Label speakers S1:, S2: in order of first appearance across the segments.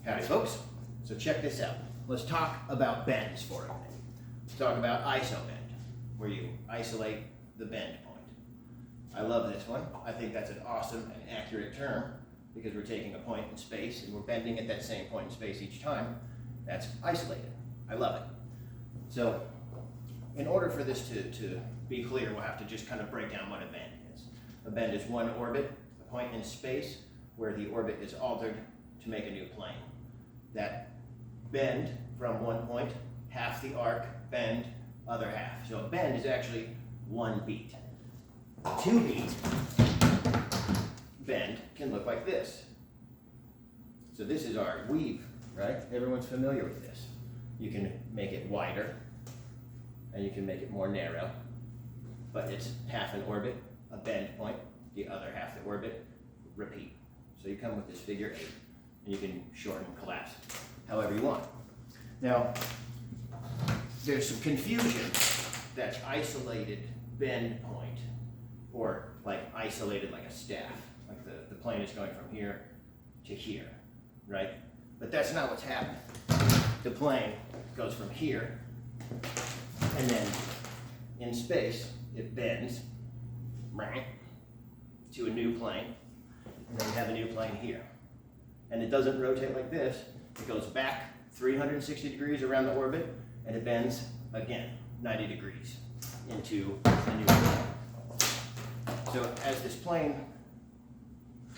S1: Howdy folks, so check this out. Let's talk about bends for a minute. Let's talk about isobend, where you isolate the bend point. I love this one. I think that's an awesome and accurate term because we're taking a point in space and we're bending at that same point in space each time. That's isolated. I love it. So in order for this to be clear, we'll have to just kind of break down what a bend is. A bend is one orbit, a point in space where the orbit is altered to make a new plane. That bend from one point, half the arc, bend, other half. So a bend is actually one beat. A 2-beat bend can look like this. So this is our weave, right? Everyone's familiar with this. You can make it wider and you can make it more narrow, but it's half an orbit, a bend point, the other half the orbit, repeat. So you come with this figure 8. And you can shorten and collapse however you want. Now, there's some confusion that isolated bend point, or like isolated like a staff, like the plane is going from here to here, right? But that's not what's happening. The plane goes from here, and then in space, it bends right to a new plane, and then we have a new plane here. And it doesn't rotate like this. It goes back 360 degrees around the orbit, and it bends again 90 degrees into a new plane. So as this plane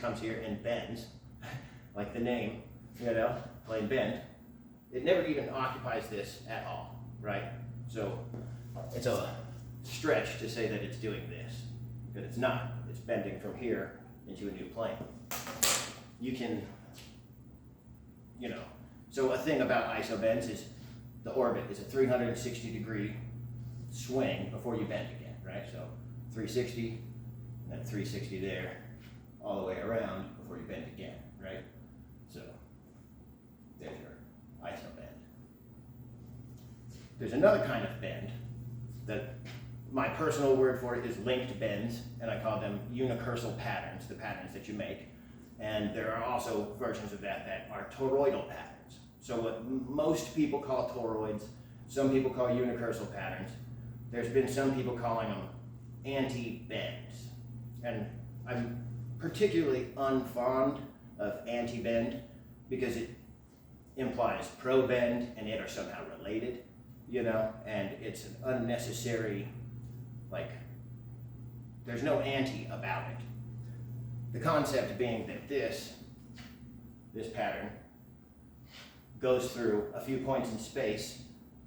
S1: comes here and bends, like the name, plane bend, it never even occupies this at all, right? So it's a stretch to say that it's doing this, but it's not. It's bending from here into a new plane. You can, so a thing about isobends is the orbit is a 360 degree swing before you bend again, right? So 360, and then 360 there, all the way around before you bend again, right? So there's your isobend. There's another kind of bend that my personal word for it is linked bends, and I call them unicursal patterns, the patterns that you make. And there are also versions of that that are toroidal patterns. So what most people call toroids, some people call unicursal patterns. There's been some people calling them anti-bends. And I'm particularly unfond of anti-bend because it implies pro-bend and it are somehow related, and it's an unnecessary, there's no anti about it. The concept being that this pattern goes through a few points in space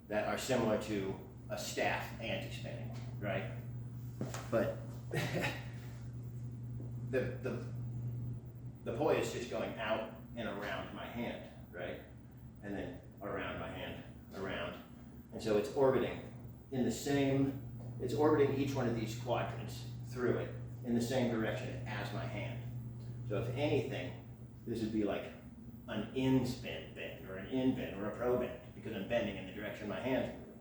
S1: that are similar to a staff anti-spinning, right? But the poi is just going out and around my hand, right? And then around my hand, around. And so it's orbiting it's orbiting each one of these quadrants through it in the same direction as my hand. So if anything, this would be like an in-spin bend, or an in-bend, or a pro-bend, because I'm bending in the direction my hand's moving.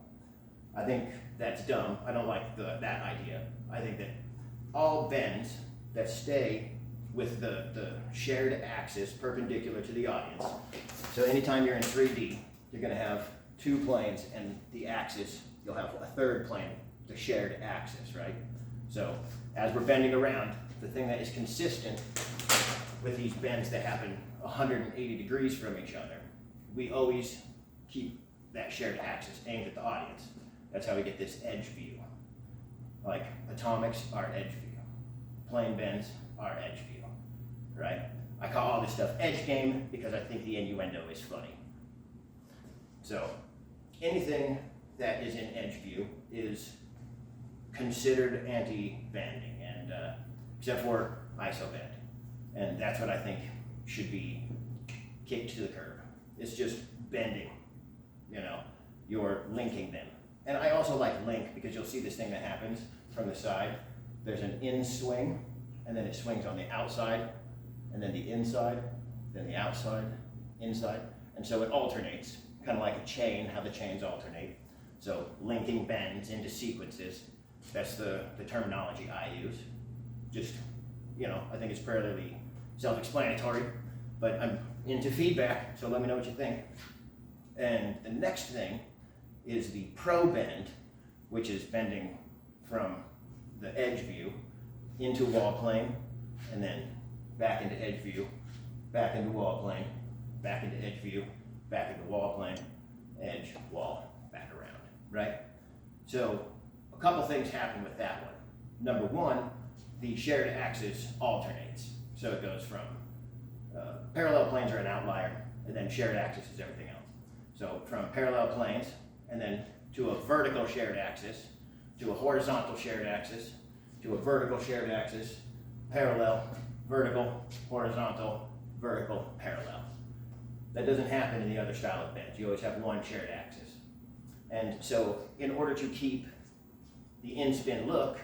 S1: I think that's dumb. I don't like that idea. I think that all bends that stay with the shared axis perpendicular to the audience. So anytime you're in 3D, you're going to have two planes, and the axis, you'll have a third plane, the shared axis, right? So as we're bending around, the thing that is consistent with these bends that happen 180 degrees from each other, we always keep that shared axis aimed at the audience. That's how we get this edge view. Like atomics are edge view. Plane bends are edge view, right? I call all this stuff edge game because I think the innuendo is funny. So anything that is in edge view is considered anti-bending, and except for isobend. And that's what I think should be kicked to the curb. It's just bending, you're linking them. And I also like link because you'll see this thing that happens from the side. There's an in swing, and then it swings on the outside, and then the inside, then the outside, inside. And so it alternates, kind of like a chain, how the chains alternate. So linking bends into sequences, that's the terminology I use. Just, I think it's fairly self-explanatory. but I'm into feedback, so let me know what you think. And the next thing is the pro bend, which is bending from the edge view into wall plane, and then back into edge view, back into wall plane, back into edge view, back into wall plane, edge, wall, back around, right? So a couple things happen with that one. Number one, the shared axis alternates. So it goes from parallel planes are an outlier, and then shared axis is everything else. So from parallel planes, and then to a vertical shared axis, to a horizontal shared axis, to a vertical shared axis, parallel, vertical, horizontal, vertical, parallel. That doesn't happen in the other style of bends. You always have one shared axis. And so in order to keep the in-spin look,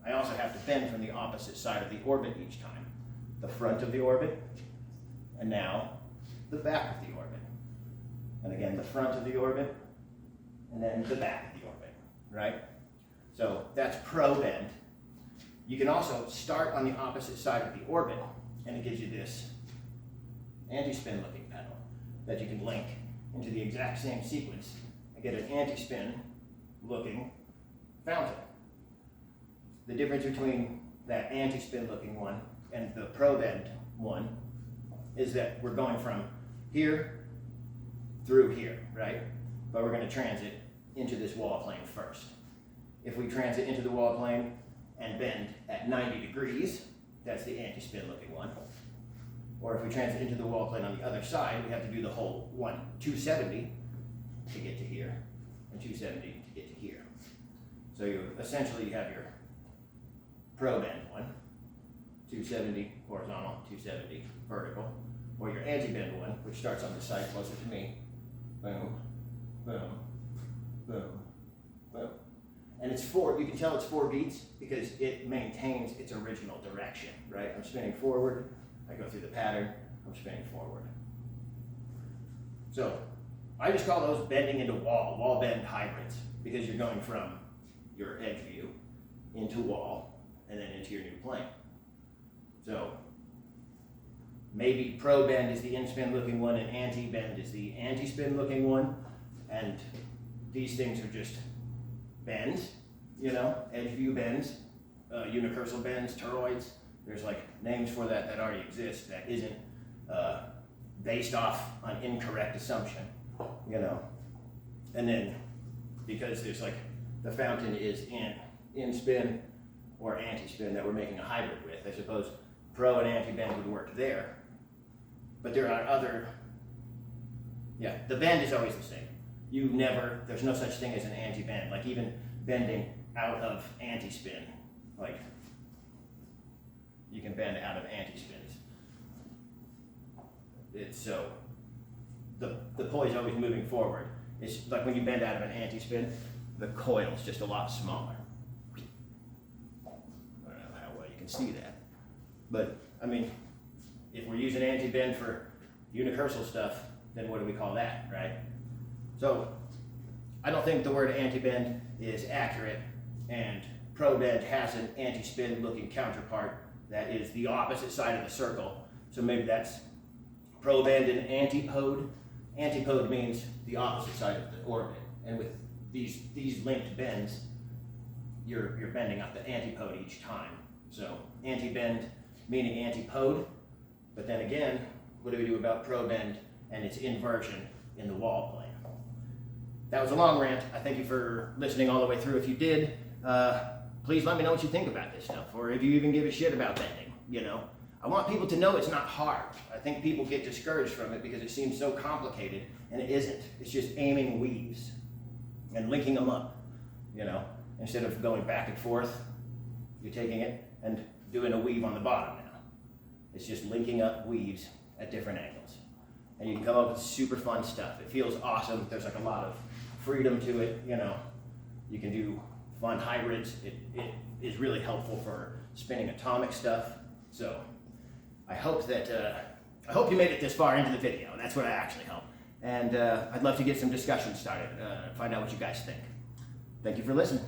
S1: I also have to bend from the opposite side of the orbit each time. The front of the orbit, and now the back of the orbit. And again, the front of the orbit, and then the back of the orbit, right? So that's pro bend. You can also start on the opposite side of the orbit, and it gives you this anti-spin looking pedal that you can link into the exact same sequence and get an anti-spin looking fountain. The difference between that anti-spin looking one and the pro bend one is that we're going from here through here, right? But we're going to transit into this wall plane first. If we transit into the wall plane and bend at 90 degrees, that's the anti-spin looking one. Or if we transit into the wall plane on the other side, we have to do the whole 270 to get to here, and 270 to get to here. So you essentially have your pro bend one, 270 horizontal, 270 vertical, or your anti-bend one, which starts on the side closer to me. Boom, boom, boom, boom. And it's four, you can tell it's 4 beats because it maintains its original direction, right? I'm spinning forward, I go through the pattern, I'm spinning forward. So I just call those bending into wall bend hybrids, because you're going from your edge view into wall and then into your new plane. So maybe pro bend is the in-spin looking one and anti-bend is the anti-spin looking one, and these things are just bends, you know, edge view bends, unicursal bends, toroids. There's like names for that already exist that isn't based off on incorrect assumption, you know. And then because there's like the fountain is in spin or anti-spin that we're making a hybrid with, I suppose pro and anti-bend would work there. But there are other, the bend is always the same. There's no such thing as an anti-bend, like even bending out of anti-spin, like you can bend out of anti-spins. It's so, the pulley is always moving forward. It's like when you bend out of an anti-spin, the coil is just a lot smaller. I don't know how well you can see that. But, I mean, if we're using anti-bend for unicursal stuff, then what do we call that, right? So, I don't think the word anti-bend is accurate, and pro bend has an anti-spin looking counterpart that is the opposite side of the circle. So maybe that's pro bend and antipode. Antipode means the opposite side of the orbit, and with these linked bends, you're bending out the antipode each time. So anti-bend meaning antipode, but then again, what do we do about pro bend and its inversion in the wall plane? That was a long rant. I thank you for listening all the way through. If you did, please let me know what you think about this stuff, or if you even give a shit about bending, you know. I want people to know it's not hard. I think people get discouraged from it because it seems so complicated, and it isn't. It's just aiming weaves and linking them up, you know. Instead of going back and forth, you're taking it and doing a weave on the bottom now. It's just linking up weaves at different angles. And you can come up with super fun stuff. It feels awesome. There's like a lot of freedom to it, you know. You can do fun hybrids. It is really helpful for spinning atomic stuff. So I hope you made it this far into the video. That's what I actually hope. And I'd love to get some discussion started, find out what you guys think. Thank you for listening.